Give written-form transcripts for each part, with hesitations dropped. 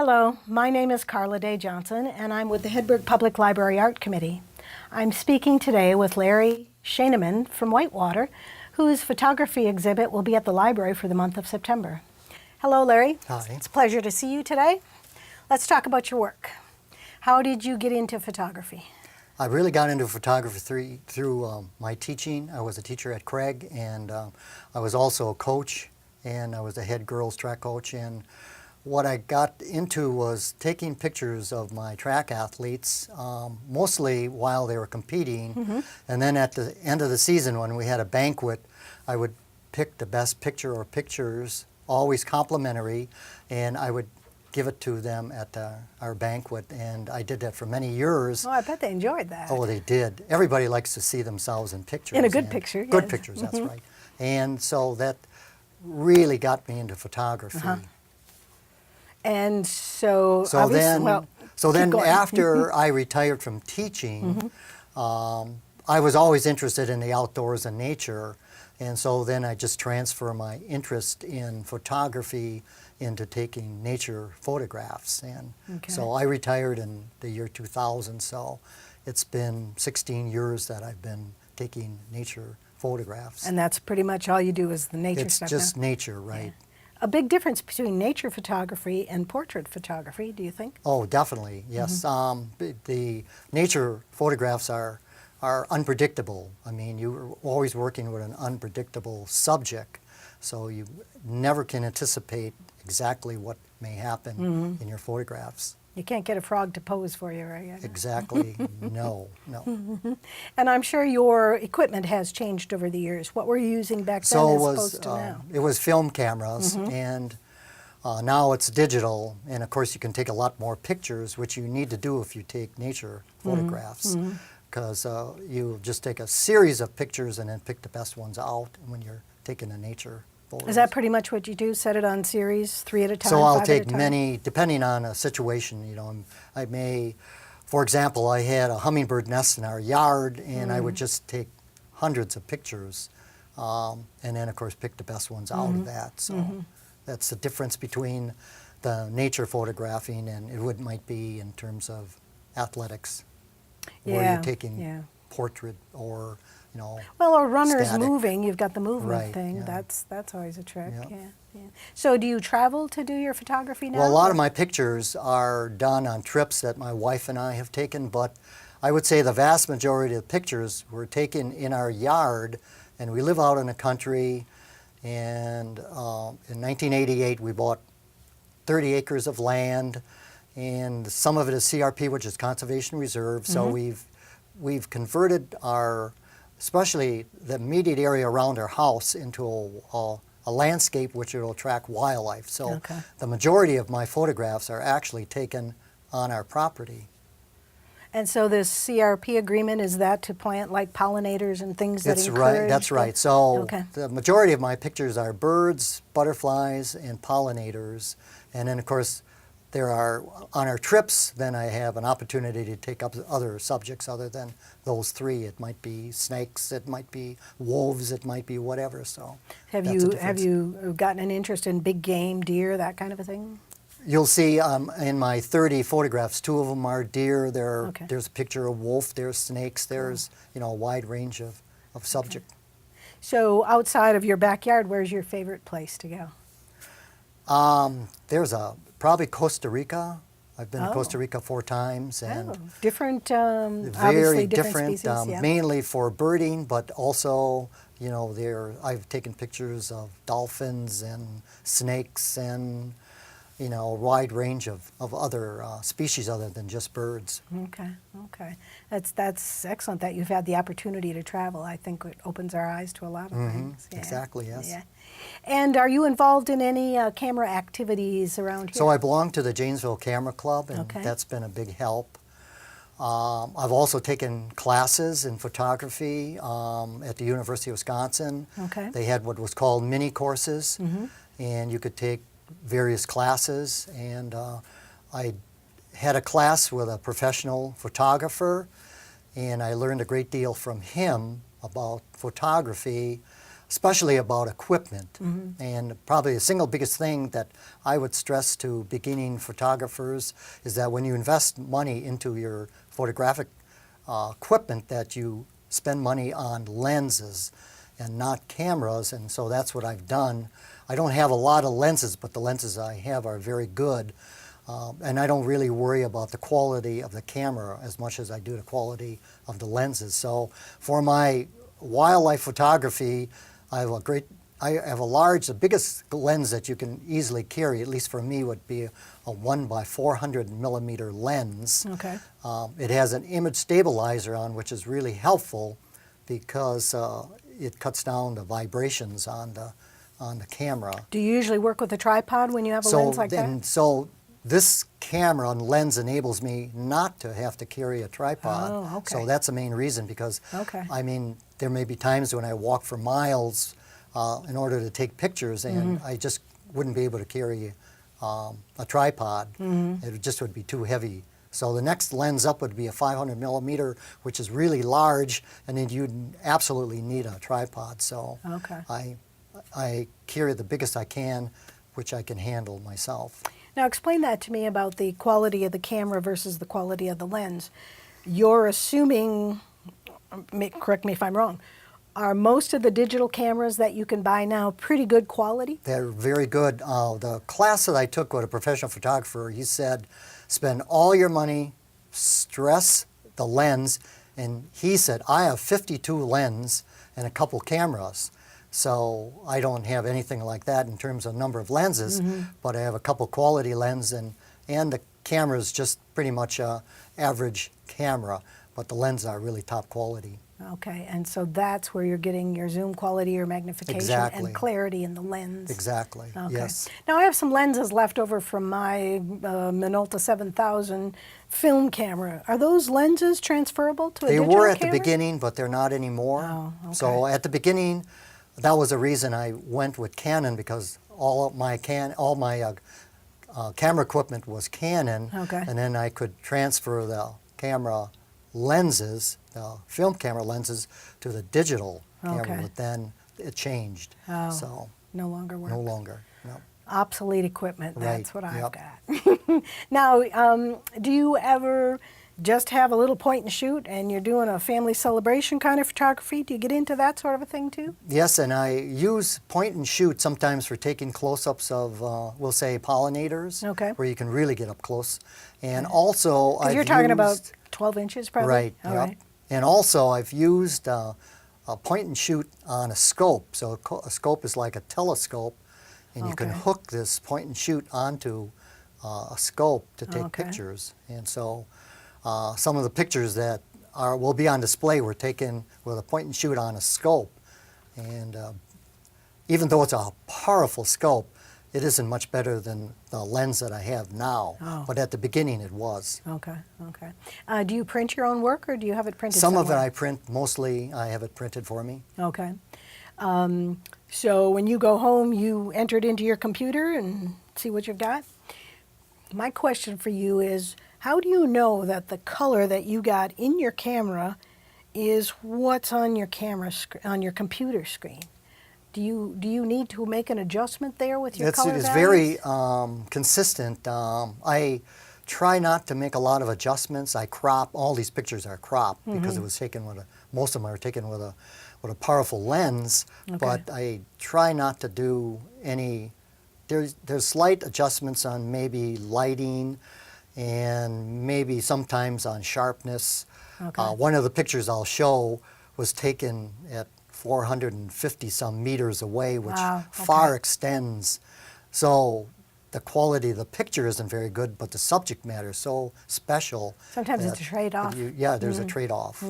Hello, my name is Carla Day-Johnson, and I'm with the Hedberg Public Library Art Committee. I'm speaking today with Larry Schuenemann from Whitewater, whose photography exhibit will be at the library for the month of September. Hello, Larry. Hi. It's a pleasure to see you today. Let's talk about your work. How did you get into photography? I really got into photography through my teaching. I was a teacher at Craig, and I was also a coach, and I was the head girls track coach. And what I got into was taking pictures of my track athletes, mostly while they were competing. And then at the end of the season, when we had a banquet, I would pick the best picture or pictures, always complimentary, and I would give it to them at our banquet. And I did that for many years. Oh, I bet they enjoyed that. Oh, they did. Everybody likes to see themselves in pictures. In a good picture, Good yes. pictures, that's right. And so that really got me into photography. And so then keep going. after I retired from teaching, I was always interested in the outdoors and nature. And so then I just transfer my interest in photography into taking nature photographs. And so I retired in the year 2000, so it's been 16 years that I've been taking nature photographs. And that's pretty much all you do is the nature stuff It's just now? nature, right? Yeah. A big difference between nature photography and portrait photography, do you think? Oh, definitely, yes. The nature photographs are unpredictable. I mean, you're always working with an unpredictable subject, so you never can anticipate exactly what may happen in your photographs. You can't get a frog to pose for you, right? Exactly, no. And I'm sure your equipment has changed over the years. What were you using back then as opposed to now? It was film cameras, and now it's digital, and of course you can take a lot more pictures, which you need to do if you take nature photographs, because you just take a series of pictures and then pick the best ones out when you're taking a nature photos. Is that pretty much what you do? Set it on series, 3 at a time, So I'll 5 take at a time? many, depending on a situation, you know, I may, for example, I had a hummingbird nest in our yard, and I would just take hundreds of pictures, and then of course pick the best ones out of that. So that's the difference between the nature photographing and it might be in terms of athletics, where you're taking portrait or, you know, well, or runners static. moving, you've got the movement Right, thing. yeah. That's always a trick. Yeah. Yeah. So do you travel to do your photography now? Well, a lot of my pictures are done on trips that my wife and I have taken, but I would say the vast majority of the pictures were taken in our yard, and we live out in the country, and in 1988 we bought 30 acres of land, and some of it is CRP, which is Conservation Reserve, so we've converted our, especially the immediate area around our house, into a landscape which will attract wildlife. So the majority of my photographs are actually taken on our property. And so this CRP agreement, is that to plant like pollinators and things that encourage? Right, that's right. So the majority of my pictures are birds, butterflies, and pollinators. And then of course there are, on our trips, then I have an opportunity to take up other subjects other than those three. It might be snakes, it might be wolves, it might be whatever. So have you gotten an interest in big game, deer, that kind of a thing? You'll see in my 30 photographs, 2 of them are deer. There's a picture of wolf, there's snakes, there's a wide range of subject. So outside of your backyard, where's your favorite place to go? There's probably Costa Rica. I've been to Costa Rica 4 times, and different, very obviously different species, mainly for birding, but also I've taken pictures of dolphins and snakes and a wide range of other species other than just birds. Okay. That's excellent that you've had the opportunity to travel. I think it opens our eyes to a lot of things. Yeah. Exactly, yes. Yeah. And are you involved in any camera activities around here? So I belong to the Janesville Camera Club, and that's been a big help. I've also taken classes in photography at the University of Wisconsin. They had what was called mini courses, and you could take various classes, and I had a class with a professional photographer, and I learned a great deal from him about photography. especially about equipment. And probably the single biggest thing that I would stress to beginning photographers is that when you invest money into your photographic equipment, that you spend money on lenses and not cameras, and so that's what I've done. I don't have a lot of lenses, but the lenses I have are very good. And I don't really worry about the quality of the camera as much as I do the quality of the lenses. So for my wildlife photography, I have a large, the biggest lens that you can easily carry, at least for me, would be a 1x400 millimeter lens. Okay. It has an image stabilizer on, which is really helpful because it cuts down the vibrations on the camera. Do you usually work with a tripod when you have a lens like that? So this camera and lens enables me not to have to carry a tripod. Oh, okay. So that's the main reason, because Okay. I mean, there may be times when I walk for miles in order to take pictures, and I just wouldn't be able to carry a tripod. It just would be too heavy. So the next lens up would be a 500 millimeter, which is really large, and then you'd absolutely need a tripod. So Okay. I carry the biggest I can, which I can handle myself. Now explain that to me about the quality of the camera versus the quality of the lens. You're assuming, correct me if I'm wrong, are most of the digital cameras that you can buy now pretty good quality? They're very good. The class that I took with a professional photographer, he said, spend all your money, stress the lens, and he said, I have 52 lenses and a couple cameras. So I don't have anything like that in terms of number of lenses, but I have a couple quality lenses, and the camera is just pretty much a average camera, but the lenses are really top quality. Okay, and so that's where you're getting your zoom quality, your magnification, and clarity in the lens. Exactly, Okay. yes. Now I have some lenses left over from my Minolta 7000 film camera. Are those lenses transferable to a digital camera? They were at the beginning, but they're not anymore. Oh, okay. So at the beginning, that was the reason I went with Canon, because all my camera equipment was Canon, Okay. and then I could transfer the camera lenses, the film camera lenses, to the digital camera, Okay. but then it changed. Oh, So no longer works. no longer. No. Obsolete equipment, that's Right, what I've yep. got. Now, do you ever just have a little point and shoot and you're doing a family celebration kind of photography? Do you get into that sort of a thing too? Yes, and I use point and shoot sometimes for taking close-ups of, we'll say, pollinators, Okay. where you can really get up close. And also, I've You're talking about used- 12 inches probably? Right, All yep. right. And also, I've used a point and shoot on a scope. So a scope is like a telescope, and you can Okay. hook this point and shoot onto a scope to take Okay. pictures. And so some of the pictures that will be on display were taken with a point and shoot on a scope. And even though it's a powerful scope, it isn't much better than the lens that I have now. Oh. But at the beginning, it was. Okay, okay. Do you print your own work or do you have it printed Some somewhere? of it I print, mostly I have it printed for me. Okay. So when you go home, you enter it into your computer and see what you've got? My question for you is, how do you know that the color that you got in your camera is what's on your on your computer screen? Do you need to make an adjustment there with your color It's values? very consistent. I try not to make a lot of adjustments. I crop, all these pictures are cropped because it was taken with most of them are taken with a powerful lens, but I try not to do any, there's slight adjustments on maybe lighting and maybe sometimes on sharpness. Okay. One of the pictures I'll show was taken at 450 some meters away, which Wow, far extends. So the quality of the picture isn't very good, but the subject matter is so special. Sometimes it's that a trade-off. Yeah, there's a trade-off.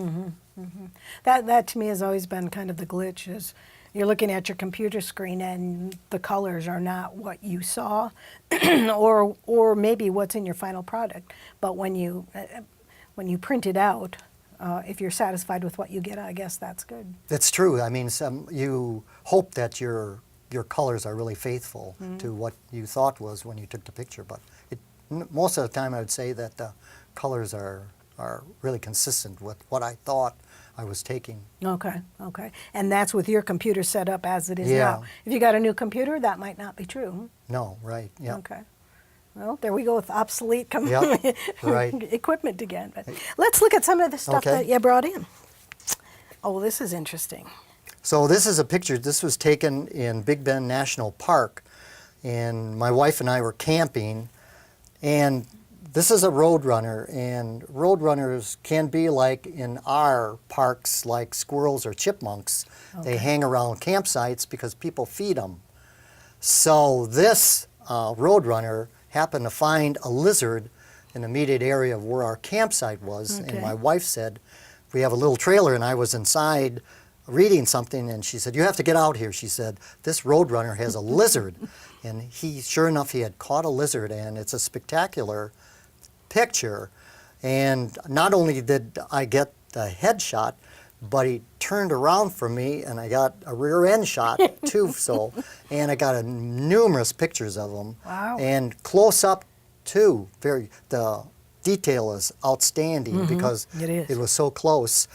That to me has always been kind of the glitch, is you're looking at your computer screen and the colors are not what you saw or maybe what's in your final product. But when you print it out, if you're satisfied with what you get, I guess that's good. That's true. I mean, you hope that your colors are really faithful to what you thought was when you took the picture, but most of the time I would say that the colors are really consistent with what I thought I was taking. Okay, okay. And that's with your computer set up as it is Yeah. now. If you got a new computer, that might not be true. No, right, yeah. Okay. Well, there we go with obsolete Yep, right. equipment again. But let's look at some of the stuff Okay. that you brought in. Oh, this is interesting. So this is a picture, this was taken in Big Bend National Park, and my wife and I were camping, and this is a roadrunner, and roadrunners can be like in our parks like squirrels or chipmunks. They hang around campsites because people feed them. So this roadrunner happened to find a lizard in the immediate area of where our campsite was, Okay. and my wife said, we have a little trailer, and I was inside reading something, and she said, you have to get out here. She said, this roadrunner has a lizard. And sure enough, he had caught a lizard, and it's a spectacular picture. And not only did I get the headshot, but he turned around from me, and I got a rear end shot too. And I got numerous pictures of him. Wow. And close up too. The detail is outstanding because It is. it was so close.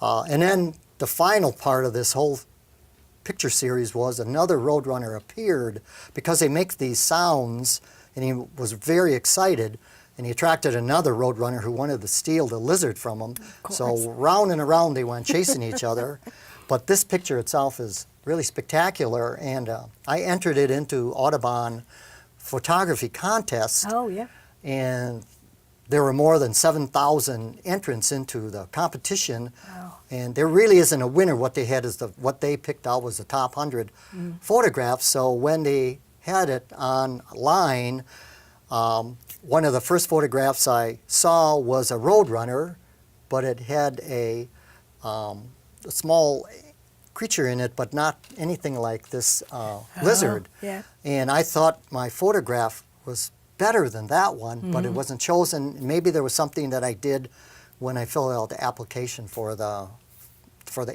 And then the final part of this whole picture series was another roadrunner appeared because they make these sounds, and he was very excited, and he attracted another roadrunner who wanted to steal the lizard from him. So round and around they went chasing each other. But this picture itself is really spectacular, and I entered it into Audubon photography contests. Oh, yeah. And there were more than 7,000 entrants into the competition. Wow. And there really isn't a winner. What they had is what they picked out was the top 100 photographs. So when they had it online, one of the first photographs I saw was a roadrunner, but it had a small creature in it, but not anything like this lizard. Yeah. And I thought my photograph was better than that one, but it wasn't chosen. Maybe there was something that I did when I filled out the application for the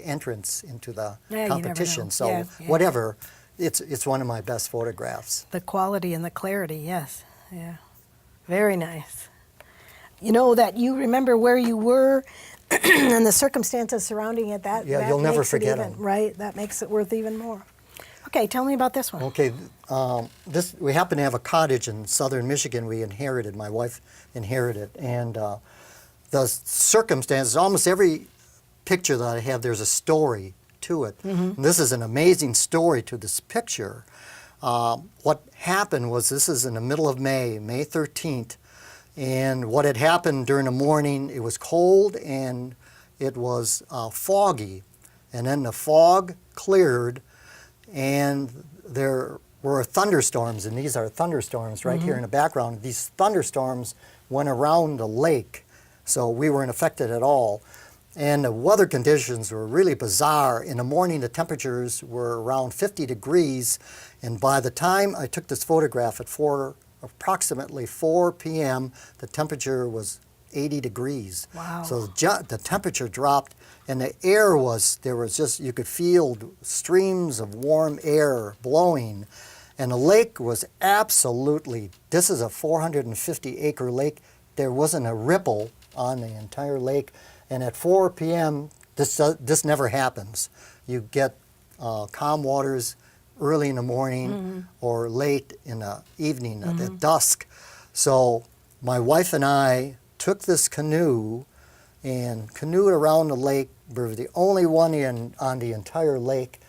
entrance into the Yeah, you never competition. know. So Yeah, yeah. whatever, it's one of my best photographs. The quality and the clarity, yes. Yeah. Very nice. You know that you remember where you were and the circumstances surrounding it. That You'll never makes it forget even, 'em. right? That makes it worth even more. Okay, tell me about this one. Okay, we happen to have a cottage in southern Michigan we inherited. My wife inherited, and the circumstances, almost every picture that I have, there's a story to it. And this is an amazing story to this picture. What happened was, this is in the middle of May, May 13th, and what had happened during the morning, it was cold and it was foggy, and then the fog cleared, and there were thunderstorms, and these are thunderstorms right here in the background. These thunderstorms went around the lake, so we weren't affected at all. And the weather conditions were really bizarre. In the morning, the temperatures were around 50 degrees, and by the time I took this photograph at approximately 4 p.m., the temperature was 80 degrees. Wow. So the temperature dropped, and the air there was just, you could feel streams of warm air blowing. And the lake was absolutely, this is a 450-acre lake. There wasn't a ripple on the entire lake. And at 4 p.m., this never happens. You get calm waters early in the morning or late in the evening at dusk. So my wife and I took this canoe and canoed around the lake. We were the only one on the entire lake,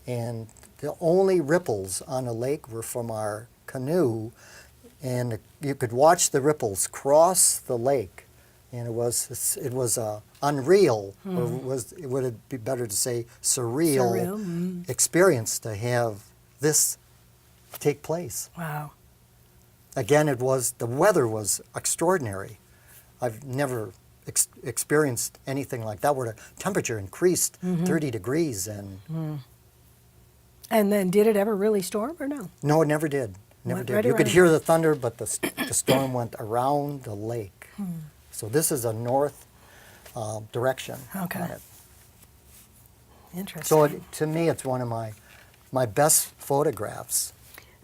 and the only ripples on the lake were from our canoe, and you could watch the ripples cross the lake, and it was unreal, or it would be better to say surreal experience to have this take place. Wow. Again, the weather was extraordinary. I've never experienced anything like that, where the temperature increased 30 degrees. And then did it ever really storm or no? No, it never did. Never Went did. right You could around. hear the thunder, but the storm went around the lake. So this is a north direction Okay. on it. Interesting. So to me, it's one of my best photographs.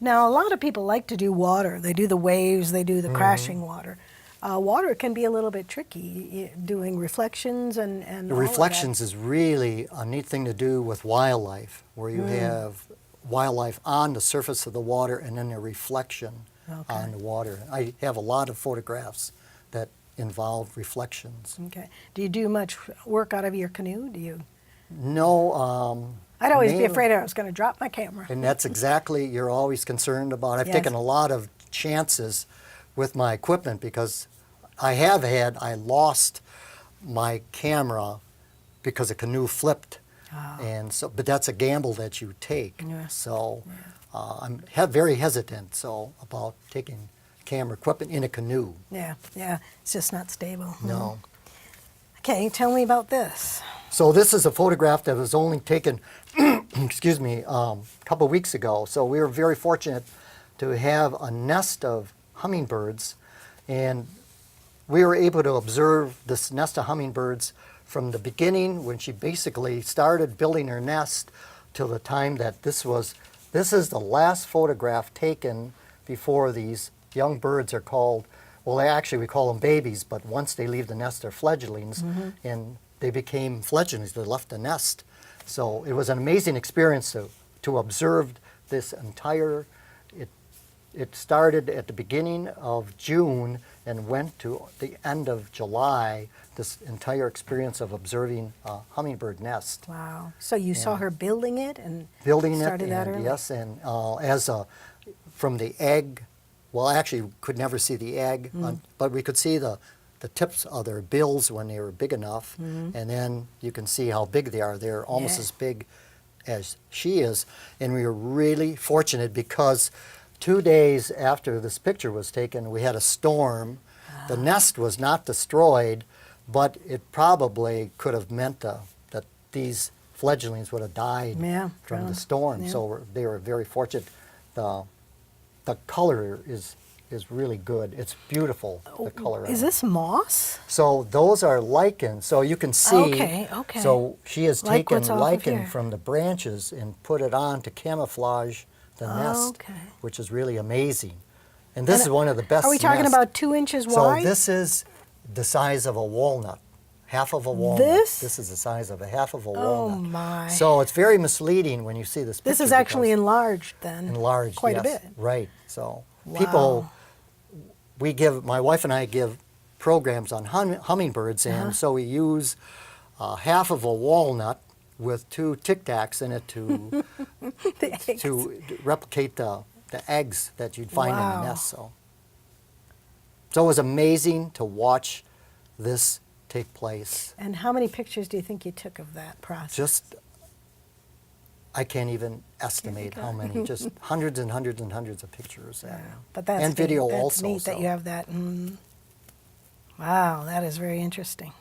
Now, a lot of people like to do water. They do the waves, they do the crashing water. water can be a little bit tricky, doing reflections and The all of that. reflections is really a neat thing to do with wildlife, where you have wildlife on the surface of the water and then a reflection on the water. I have a lot of photographs that involve reflections. Okay. Do you do much work out of your canoe? Do you? No, I'd always be mainly- afraid I was going to drop my camera. And that's exactly, you're always concerned about. I've Yes. taken a lot of chances with my equipment because I lost my camera because a canoe flipped. And so, but that's a gamble that you take. Yeah. So I'm very hesitant about taking camera equipment in a canoe. Yeah, it's just not stable. No. Okay, tell me about this. So this is a photograph that was only taken, excuse me, a couple weeks ago. So we were very fortunate to have a nest of hummingbirds, and we were able to observe this nest of hummingbirds from the beginning when she basically started building her nest till the time that this is the last photograph taken before these young birds are called, well, actually we call them babies, but once they leave the nest, they're fledglings, and they became fledglings, they left the nest. So it was an amazing experience to observe this entire, it started at the beginning of June and went to the end of July, this entire experience of observing a hummingbird nest. Wow. So you saw her building it and Building it, started that and early? yes, and from the egg, well, actually, we could never see the egg, but we could see the tips of their bills when they were big enough, and then you can see how big they are. They're almost Yeah. as big as she is, and we were really fortunate because 2 days after this picture was taken, we had a storm. The nest was not destroyed, but it probably could have meant that these fledglings would have died Yeah, from the drowned. storm. Yeah. So they were very fortunate. The color is really good. It's beautiful, the color. Is this moss? So those are lichens. So you can see. Okay, okay. So she has Like taken what's off of lichen here. from the branches and put it on to camouflage the nest, Okay. which is really amazing. And this is one of the best. Are we talking nests. about 2 inches So wide? this is the size of a walnut, half of a walnut. This? This is the size of a half of a Oh, walnut. my. So it's very misleading when you see this picture. This is actually because- enlarged then. enlarged, quite a yes, bit. right. So Wow. people, my wife and I give programs on hummingbirds, and so we use half of a walnut with 2 Tic Tacs in it to The eggs. to replicate the eggs that you'd find in Wow. the nest. So it was amazing to watch this take place. And how many pictures do you think you took of that process? Just, I can't even estimate how many, just hundreds and hundreds and hundreds of pictures. But that's and video neat. That's also. neat that so. you have that. Wow, that is very interesting.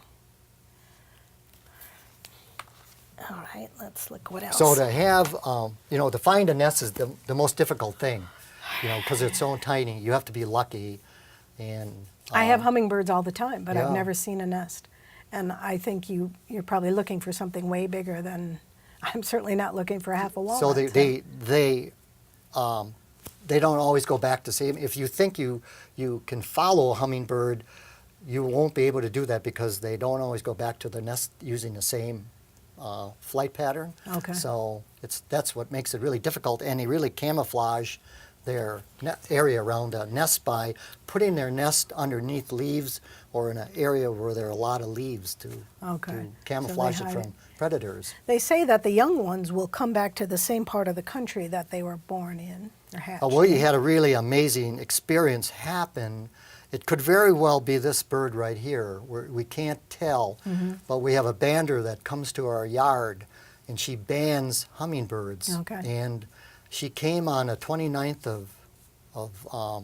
All right, let's look what else. So to have, to find a nest is the most difficult thing, because it's so tiny. You have to be lucky. And I have hummingbirds all the time, but I've yeah. never seen a nest. And I think you're probably looking for something way bigger than, I'm certainly not looking for half a walnut. so they don't always go back to same. If you think you can follow a hummingbird, you won't be able to do that because they don't always go back to the nest using the same flight pattern. Okay. So that's what makes it really difficult, and they really camouflage their area around the nest by putting their nest underneath leaves or in an area where there are a lot of leaves to camouflage So they it hide from predators. They say that the young ones will come back to the same part of the country that they were born in or hatched. Well, you had a really amazing experience happen. It could very well be this bird right here. We can't tell, but we have a bander that comes to our yard, and she bands hummingbirds. Okay. And she came on the 29th of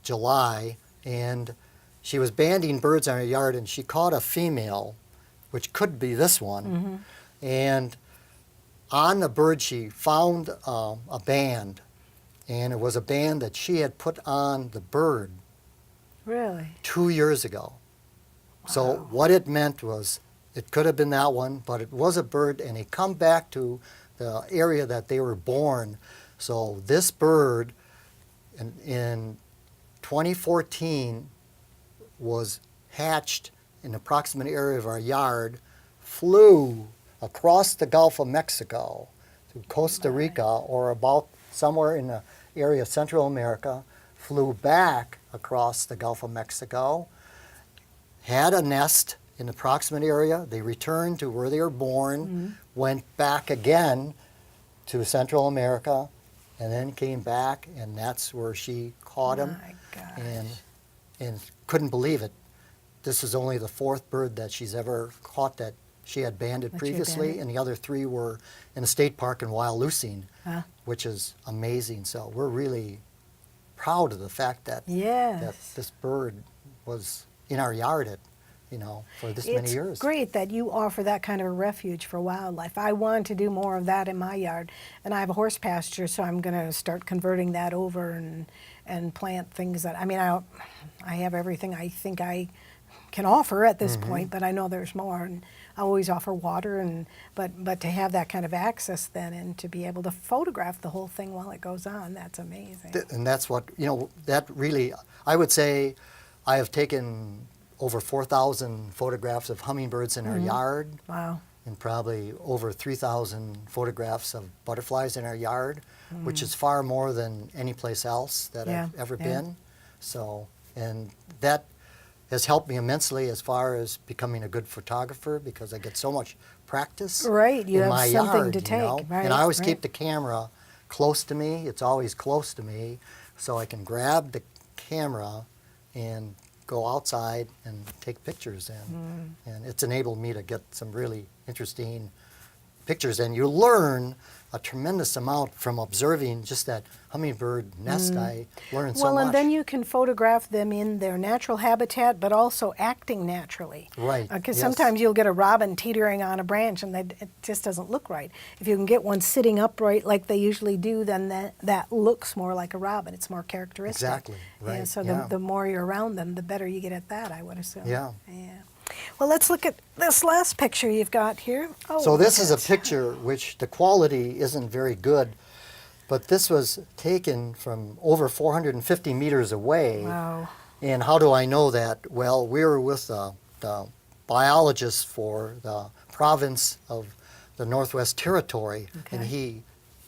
July, and she was banding birds on her yard, and she caught a female, which could be this one. And on the bird, she found a band, and it was a band that she had put on the bird Really? 2 years ago. So what it meant was it could have been that one, but it was a bird, and they come back to the area that they were born. So this bird in 2014 was hatched in the proximate area of our yard, flew across the Gulf of Mexico to Costa Rica or about somewhere in the area of Central America, flew back across the Gulf of Mexico, had a nest in the proximate area. They returned to where they were born, went back again to Central America, and then came back, and that's where she caught him. My gosh. And couldn't believe it. This is only the fourth bird that she's ever caught that she had banded That she had previously, banded. and the other three were in a state park in Wild Lucine, Huh? which is amazing. So we're really proud of the fact that Yes. this bird was in our yard for this many years. It's great that you offer that kind of a refuge for wildlife. I want to do more of that in my yard, and I have a horse pasture, so I'm going to start converting that over and plant things that, I have everything I think I can offer at this point, but I know there's more, and I always offer water, but to have that kind of access then and to be able to photograph the whole thing while it goes on, that's amazing. And that's what, that really, I would say I have taken over 4,000 photographs of hummingbirds in our yard, Wow. and probably over 3,000 photographs of butterflies in our yard, which is far more than any place else that Yeah, I've ever yeah. been. So, and that has helped me immensely as far as becoming a good photographer, because I get so much practice Right, you in have my something yard, to take, right, and I always right. keep the camera close to me. It's always close to me, so I can grab the camera and go outside and take pictures, and it's enabled me to get some really interesting pictures. And you learn a tremendous amount from observing just that hummingbird nest. I learned so Well, much. and then you can photograph them in their natural habitat, but also acting naturally. Right, Because yes. sometimes you'll get a robin teetering on a branch, and it just doesn't look right. If you can get one sitting upright like they usually do, then that looks more like a robin. It's more characteristic. Exactly, Yeah, right, so yeah. the more you're around them, the better you get at that, I would assume. Yeah. Yeah. Well, let's look at this last picture you've got here. Oh, So this look is a at- picture which the quality isn't very good, but this was taken from over 450 meters away. Wow. And how do I know that? Well, we were with the biologist for the province of the Northwest Territory, and Okay.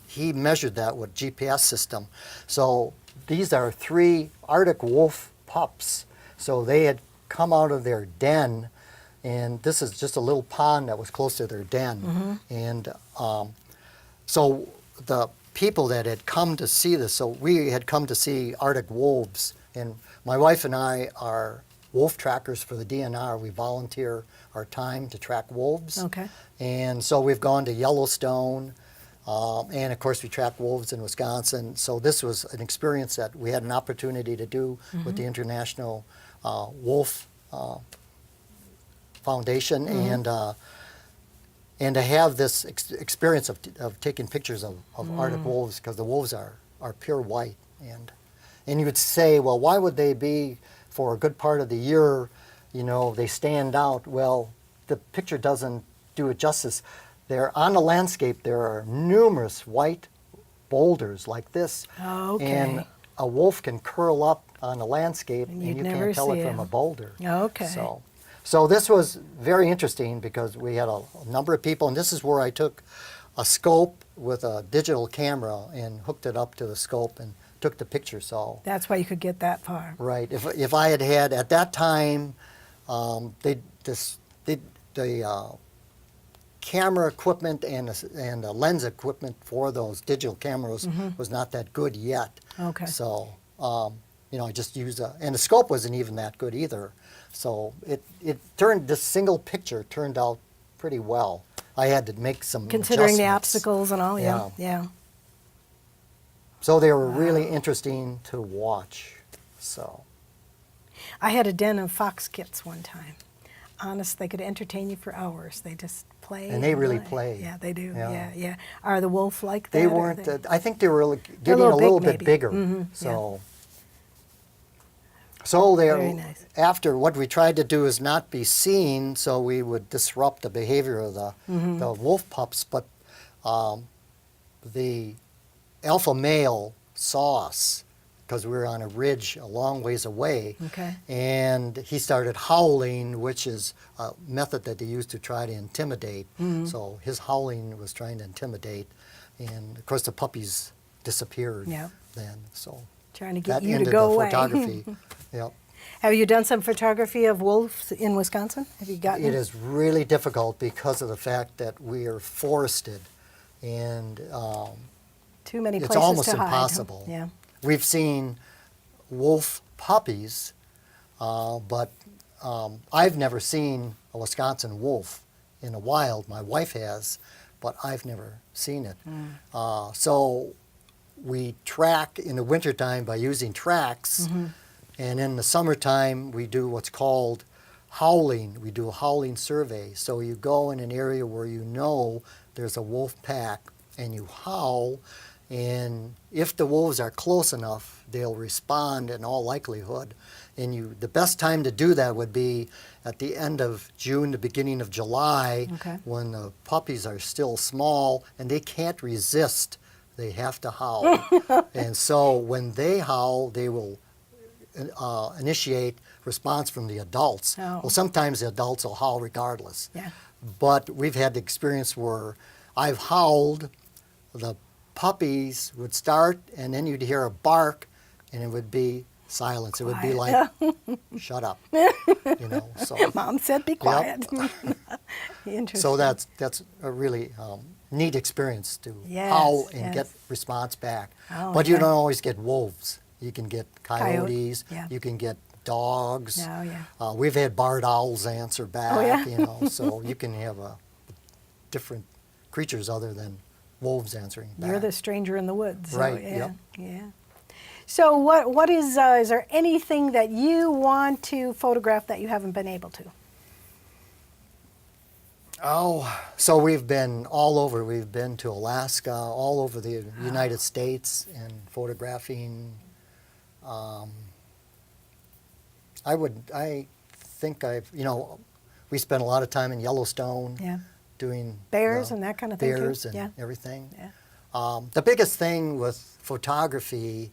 he measured that with GPS system. So these are 3 Arctic wolf pups. So they had come out of their den, and this is just a little pond that was close to their den. And so the people that had come to see this, so we had come to see Arctic wolves, and my wife and I are wolf trackers for the DNR. We volunteer our time to track wolves. Okay. And so we've gone to Yellowstone, and of course we track wolves in Wisconsin. So this was an experience that we had an opportunity to do with the International Wolf Foundation, and to have this experience of taking pictures of Arctic wolves, because the wolves are pure white. And you would say, well, why would they be for a good part of the year, they stand out? Well, the picture doesn't do it justice. They're on the landscape. There are numerous white boulders like this. Oh, okay. And a wolf can curl up on the landscape, And and you'd you never can't tell see it from him. a boulder. Okay. So this was very interesting, because we had a number of people, and this is where I took a scope with a digital camera and hooked it up to the scope and took the picture. So That's why you could get that far. right, if I had had at that time, the camera equipment and the lens equipment for those digital cameras was not that good yet. Okay. So I just used and the scope wasn't even that good either. So this single picture turned out pretty well. I had to make some Considering the adjustments. obstacles and all, yeah. So they were really interesting to watch. So I had a den of fox kits one time. Honest, they could entertain you for hours. They just play. And they really play. Yeah, they do. Yeah. Yeah. Are the wolf like that? they or weren't. I think they were getting little a little big, bit maybe. bigger. So they're Very nice. after what we tried to do is not be seen, so we would disrupt the behavior of the wolf pups. But the alpha male saw us because we were on a ridge a long ways away. Okay. And he started howling, which is a method that they use to try to intimidate. So his howling was trying to intimidate. And of course the puppies disappeared Yeah. then. So Trying to get that you to ended go the away. photography. Yep. Have you done some photography of wolves in Wisconsin? Have you gotten It is really difficult because of the fact that we are forested, and too many it's places almost to hide? impossible. Yeah. We've seen wolf puppies, but I've never seen a Wisconsin wolf in the wild. My wife has, but I've never seen it. So we track in the wintertime by using tracks, and in the summertime we do what's called howling. We do a howling survey. So you go in an area where you know there's a wolf pack and you howl, and if the wolves are close enough, they'll respond in all likelihood. And the best time to do that would be at the end of June, the beginning of July, Okay. when the puppies are still small and they can't resist. They have to howl. And so when they howl, they will initiate response from the adults. Oh. Well, sometimes the adults will howl regardless. Yeah. But we've had the experience where I've howled, the puppies would start, and then you'd hear a bark, and it would be silence. It would be like, shut up, you know. So, Mom said be quiet. Interesting. so that's a really neat experience to Yes, howl and yes. get response back. Oh, But you yeah. don't always get wolves. You can get coyotes. yeah. You can get dogs. Oh, yeah. We've had barred owls answer back. Oh, yeah. You know, so you can have different creatures other than wolves answering back. You're the stranger in the woods. So, Right, Yeah. yep. Yeah. So what is there anything that you want to photograph that you haven't been able to? Oh, so we've been all over. We've been to Alaska, all over the United States, and photographing. I think we spent a lot of time in Yellowstone Yeah. doing Bears and that kind of thing too? bears and Yeah. everything. Yeah. The biggest thing with photography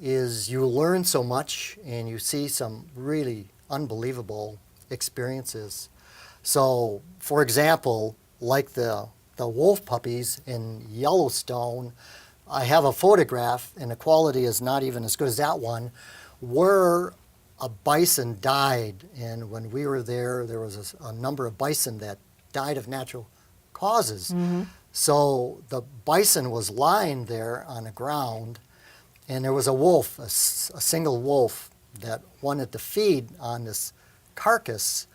is you learn so much and you see some really unbelievable experiences. So, for example, like the wolf puppies in Yellowstone, I have a photograph, and the quality is not even as good as that one, where a bison died. And when we were there, there was a number of bison that died of natural causes. So the bison was lying there on the ground, and there was a wolf, a single wolf, that wanted to feed on this carcass.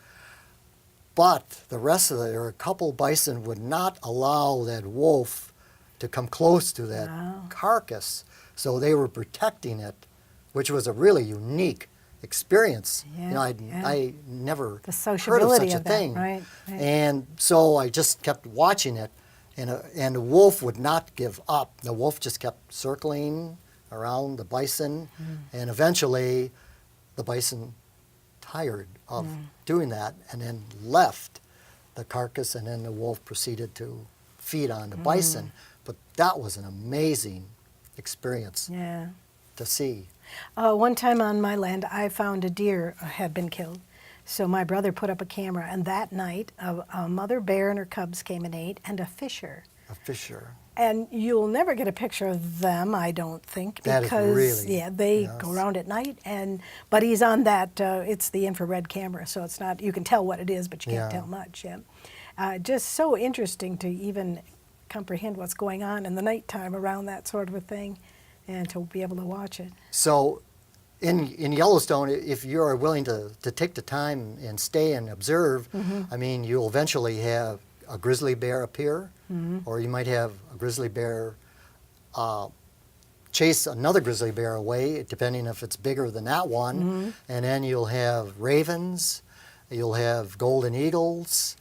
But there were a couple bison would not allow that wolf to come close to that carcass. So they were protecting it, which was a really unique experience. Yeah, You know, yeah. I never The heard of sociability such a of that, thing. right, right. And so I just kept watching it, and the wolf would not give up. The wolf just kept circling around the bison, and eventually the bison tired of doing that and then left the carcass, and then the wolf proceeded to feed on the bison. But that was an amazing experience Yeah. to see. One time on my land, I found a deer had been killed. So my brother put up a camera, and that night, a mother bear and her cubs came and ate, and a fisher. A fisher. And you'll never get a picture of them, I don't think, That is because really- they yes. go around at night. But he's on that. It's the infrared camera, so it's not. You can tell what it is, but you can't Yeah. tell much. Yeah. Just so interesting to even comprehend what's going on in the nighttime around that sort of a thing, and to be able to watch it. So in Yellowstone, if you are willing to take the time and stay and observe, I mean, you'll eventually have a grizzly bear appear, or you might have a grizzly bear chase another grizzly bear away, depending if it's bigger than that one. And then you'll have ravens, you'll have golden eagles,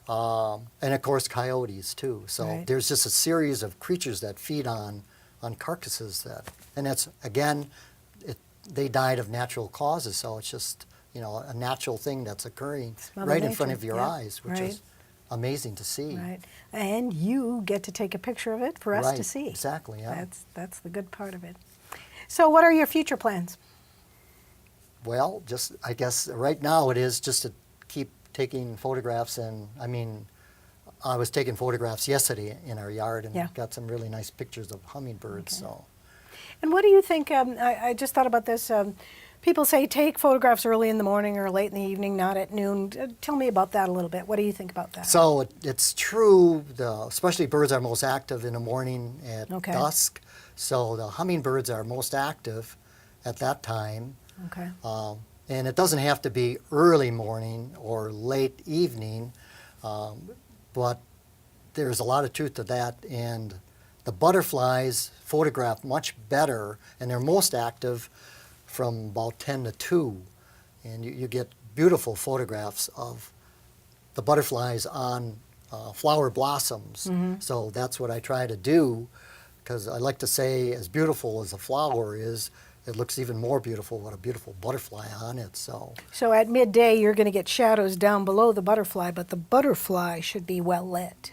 Yeah. and of course coyotes too. So Right. there's just a series of creatures that feed on carcasses and that's, again, they died of natural causes, so it's just, a natural thing that's occurring Mother right in front Nature, of your yeah, eyes, which right. is amazing to see. Right. And you get to take a picture of it for us to Right, see. exactly, yeah. That's the good part of it. So what are your future plans? Well, just I guess right now it is just to keep taking photographs, and I mean, I was taking photographs yesterday in our yard and Yeah. got some really nice pictures of hummingbirds. Okay. So, And what do you think, I just thought about this, people say take photographs early in the morning or late in the evening, not at noon. Tell me about that a little bit. What do you think about that? so it's true. Especially birds are most active in the morning at Okay. dusk. So the hummingbirds are most active at that time. Okay. And it doesn't have to be early morning or late evening, but there's a lot of truth to that. And the butterflies photograph much better, and they're most active from about 10 to 2. And you get beautiful photographs of the butterflies on flower blossoms. Mm-hmm. So that's what I try to do, because I like to say as beautiful as a flower is, it looks even more beautiful with a beautiful butterfly on it. So So at midday, you're going to get shadows down below the butterfly, but the butterfly should be well lit.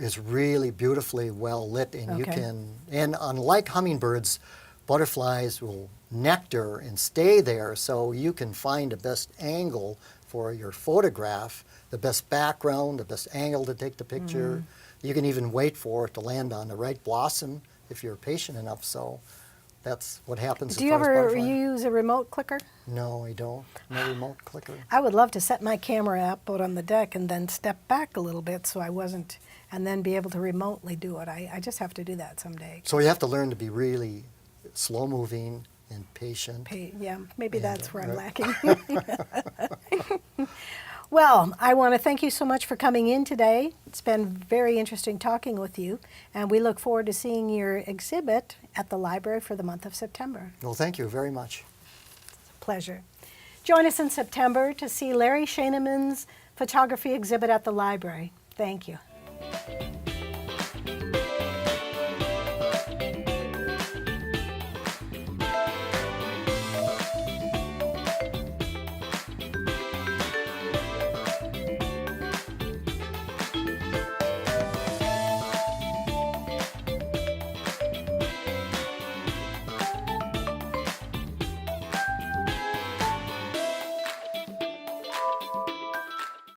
is really beautifully well lit, and you Okay. can, and unlike hummingbirds, butterflies will nectar and stay there, so you can find the best angle for your photograph, the best background, the best angle to take the picture. You can even wait for it to land on the right blossom if you're patient enough. So that's what happens. Do as you far as ever butterfly. use a remote clicker? No, I don't. No remote clicker. I would love to set my camera up out on the deck and then step back a little bit so I wasn't, and then be able to remotely do it. I just have to do that someday. So you have to learn to be really slow moving and patient. Yeah, maybe Yeah, that's where I'm right. lacking. Well, I want to thank you so much for coming in today. It's been very interesting talking with you, and we look forward to seeing your exhibit at the library for the month of September. Well, thank you very much. Pleasure. Join us in September to see Larry Schuenemann's photography exhibit at the library. Thank you.